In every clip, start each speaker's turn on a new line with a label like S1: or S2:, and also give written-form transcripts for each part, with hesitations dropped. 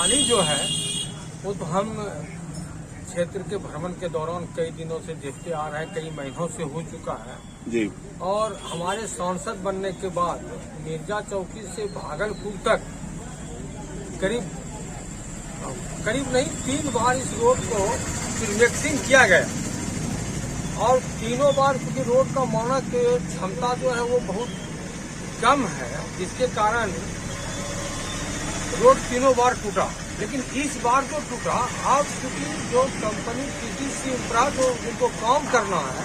S1: परेशानी जो है वो तो हम क्षेत्र के भ्रमण के दौरान कई दिनों से देखते आ रहे हैं, कई महीनों से हो चुका है
S2: जी।
S1: और हमारे सांसद बनने के बाद मिर्जा चौकी से भागलपुर तक करीब नहीं 3 बार इस रोड को फिल्मेक्सिंग किया गया और तीनों बार क्योंकि रोड का मानक क्षमता जो है वो बहुत कम है, जिसके कारण रोड तीनों बार टूटा। लेकिन इस बार जो टूटा, अब क्योंकि जो कंपनी टीटीसी इंफ्रा जो उनको काम करना है,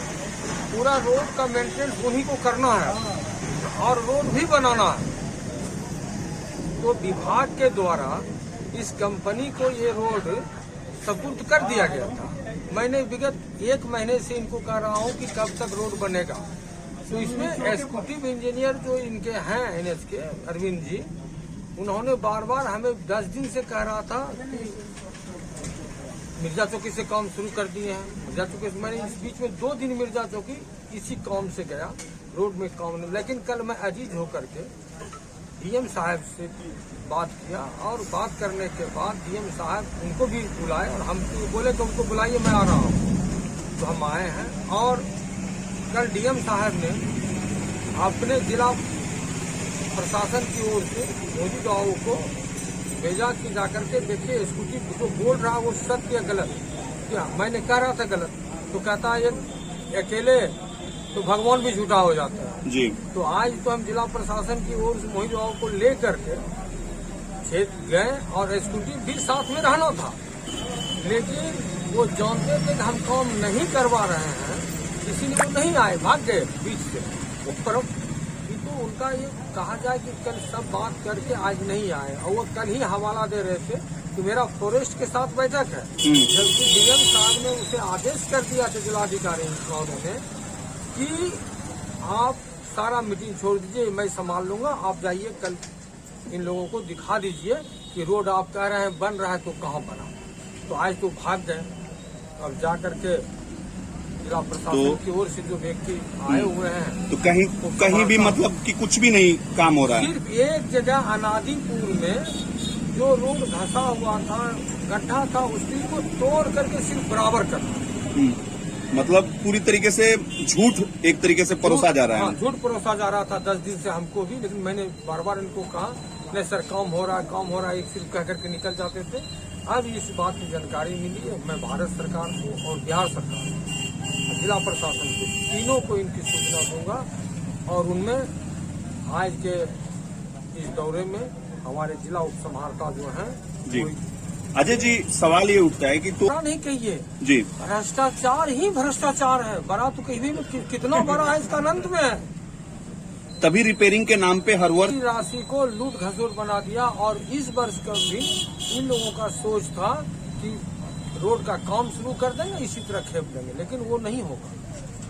S1: पूरा रोड का मेंटेनेंस उन्हीं को करना है और रोड भी बनाना है, तो विभाग के द्वारा इस कंपनी को ये रोड सपुर्द कर दिया गया था। मैंने विगत 1 महीने से इनको कह रहा हूँ कि कब तक रोड बनेगा। तो इसमें एग्जीक्यूटिव इंजीनियर जो इनके हैं एनएच के अरविंद जी, उन्होंने बार बार हमें 10 दिन से कह रहा था कि मिर्जा चौकी से काम शुरू कर दिए हैं। मिर्जा चौकी से मैंने इस बीच में 2 दिन मिर्जा चौकी इसी काम से गया, रोड में काम नहीं। लेकिन कल मैं अजीज होकर के डीएम साहब से बात किया और बात करने के बाद डीएम साहब उनको भी बुलाए और हम बोले कि उनको बुलाइए, मैं आ रहा हूँ। तो हम आए हैं और कल डीएम साहब ने अपने जिला प्रशासन की ओर से मोदी गाँव को भेजा कि जाकर के देखिए स्कूटी जो बोल रहा वो सत्य या गलत। क्या मैंने कह रहा था गलत, तो कहता है ये अकेले तो भगवान भी झूठा हो जाता है
S2: जी।
S1: तो आज तो हम जिला प्रशासन की ओर से मोहित बाबू को लेकर के क्षेत्र गए और स्कूटी भी साथ में रहना था, लेकिन वो जानते थे कि हम काम नहीं करवा रहे हैं, इसीलिए वो नहीं आए, भाग गए बीच से उस तरफ। तो उनका ये कहा जाए कि कल सब बात करके आज नहीं आए और वो कल ही हवाला दे रहे थे कि मेरा फॉरेस्ट के साथ बैठक है, जबकि डीएम साहब ने उसे आदेश कर दिया था जिलाधिकारी ने कि आप सारा मीटिंग छोड़ दीजिए, मैं संभाल लूंगा, आप जाइए कल इन लोगों को दिखा दीजिए कि रोड आप कह रहे हैं बन रहा है तो कहाँ बना। तो आज तो भाग गए। अब जा करके जिला प्रशासन की ओर से जो व्यक्ति आए हुए हैं
S2: तो कहीं भी मतलब कि कुछ भी नहीं काम हो रहा है।
S1: सिर्फ एक जगह अनादीपुर में जो रोड धंसा हुआ था, गड्ढा था, उसी को तोड़ करके सिर्फ बराबर करना।
S2: मतलब पूरी तरीके से झूठ एक तरीके से परोसा जा रहा है।
S1: झूठ परोसा जा रहा था 10 दिन से हमको भी, लेकिन मैंने बार बार इनको कहा नहीं सर काम हो रहा है, काम हो रहा है, एक सिर्फ कह करके निकल जाते थे। आज इस बात की जानकारी मिली है, मैं भारत सरकार को और बिहार सरकार जिला प्रशासन को तीनों को इनकी सूचना दूंगा और उनमें आज के इस दौरे में हमारे जिला उप समाहर्ता जो हैं
S2: जी। अजय जी, सवाल ये उठता है कि तो
S1: नहीं कहिए
S2: जी,
S1: भ्रष्टाचार ही भ्रष्टाचार है, बड़ा तो कहीं भी कितना बड़ा है इसका अनंत में है।
S2: तभी रिपेयरिंग के नाम पे हर वर्ष
S1: राशि को लूट घसोट बना दिया और इस वर्ष का भी इन लोगों का सोच था कि रोड का काम शुरू कर देंगे, इसी तरह खेप देंगे, लेकिन वो नहीं होगा।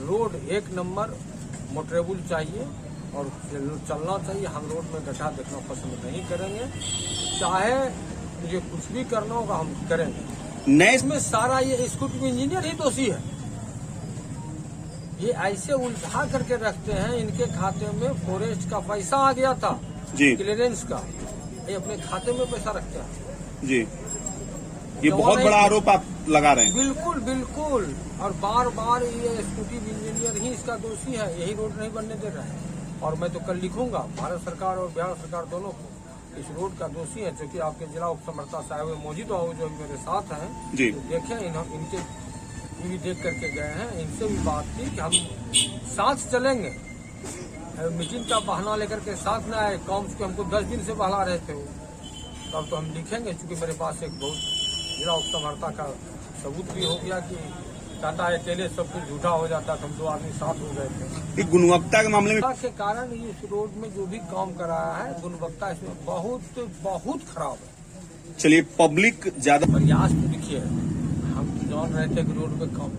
S1: रोड 1 नंबर मोटरेबल चाहिए और चलना चाहिए। हम रोड में गड्ढा देखना पसंद नहीं करेंगे, चाहे मुझे कुछ भी करना होगा हम करेंगे।
S2: नए
S1: इसमें सारा ये एक्जीक्यूटिव इंजीनियर ही दोषी है। ये ऐसे उल्टा करके रखते हैं, इनके खाते में फॉरेस्ट का पैसा आ गया था
S2: जी,
S1: क्लियरेंस का, ये अपने खाते में पैसा रखते हैं
S2: जी। ये बहुत बड़ा आरोप आप लगा रहे हैं।
S1: बिल्कुल बिल्कुल, और बार बार ये एक्जीक्यूटिव इंजीनियर ही इसका दोषी है, यही रोड नहीं बनने दे रहा है। और मैं तो कल लिखूंगा भारत सरकार और बिहार सरकार दोनों को, इस रोड का दोषी है। क्योंकि आपके जिला उप समर्था साहब मोदी बाबू जो मेरे साथ हैं
S2: जी,
S1: तो देखें इनके भी देख करके गए हैं, इनसे भी बात की कि हम साथ चलेंगे। मीटिंग का बहाना लेकर के साथ में आए, काम के हमको 10 दिन से बहला रहे थे वो, तब तो हम लिखेंगे। चूंकि मेरे पास एक बहुत जिला उप समर्था का सबूत भी हो गया कि कहता है अकेले सब कुछ झूठा हो जाता, हम 2 आदमी साथ हो गए थे।
S2: गुणवत्ता के मामले में
S1: के कारण इस रोड में जो भी काम कराया है, गुणवत्ता इसमें बहुत बहुत खराब है।
S2: चलिए, पब्लिक ज्यादा
S1: प्रयास तो देखिए, हम जान रहे थे कि रोड पे काम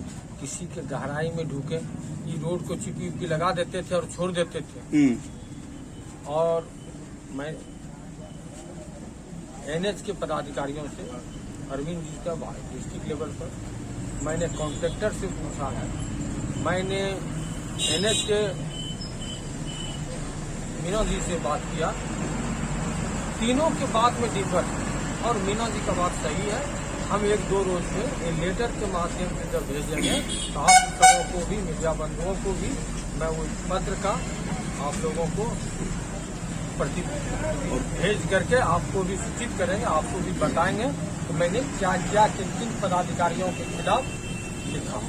S1: किसी के गहराई में ढूके ये रोड को चिपी उपी लगा देते थे और छोड़ देते थे। और मैं एनएच के पदाधिकारियों से अरविंद जी का डिस्ट्रिक्ट लेवल पर मैंने कॉन्ट्रैक्टर से पूछा है, मैंने एनएच के मीना जी से बात किया, तीनों के बात में डिफर है। और मीना जी का बात सही है, हम 1-2 रोज में ये लेटर के माध्यम से जब भेजेंगे तो आप सबों को भी, मीडिया बंधुओं को भी मैं उस पत्र का आप लोगों को प्रति भेज करके आपको भी सूचित करेंगे, आपको भी बताएंगे तो मैंने क्या क्या किन किन पदाधिकारियों के खिलाफ लिखा।